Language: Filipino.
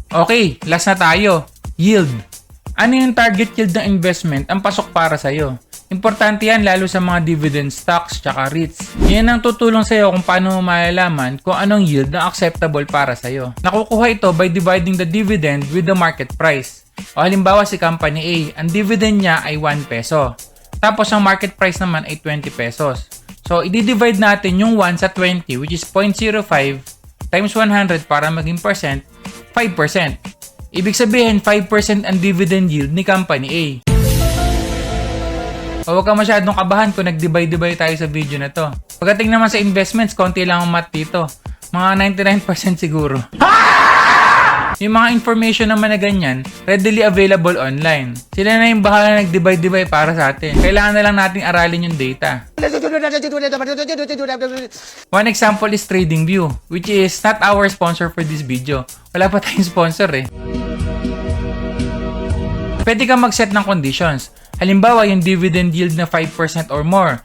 Okay, last na tayo. Yield. Ano yung target yield ng investment ang pasok para sa'yo? Importante yan lalo sa mga dividend stocks tsaka REITs. Yan ang tutulong sa'yo kung paano mo malalaman kung anong yield na acceptable para sa'yo. Nakukuha ito by dividing the dividend with the market price. O halimbawa si Company A, ang dividend niya ay 1 peso. Tapos ang market price naman ay 20 pesos. So, i-divide natin yung 1 sa 20 which is 0.05 times 100 para maging percent, 5%. Ibig sabihin, 5% ang dividend yield ni Company A. O huwag ka masyadong kabahan kung nag-divide tayo sa video na to. Pagdating naman sa investments, konti lang ang math dito. Mga 99% siguro. Yung mga information naman na ganyan, readily available online. Sila na yung bahala nag-divide para sa atin. Kailangan na lang nating aralin yung data. One example is TradingView, which is not our sponsor for this video. Wala pa tayong sponsor eh. Pwede kang mag-set ng conditions. Halimbawa, yung dividend yield na 5% or more.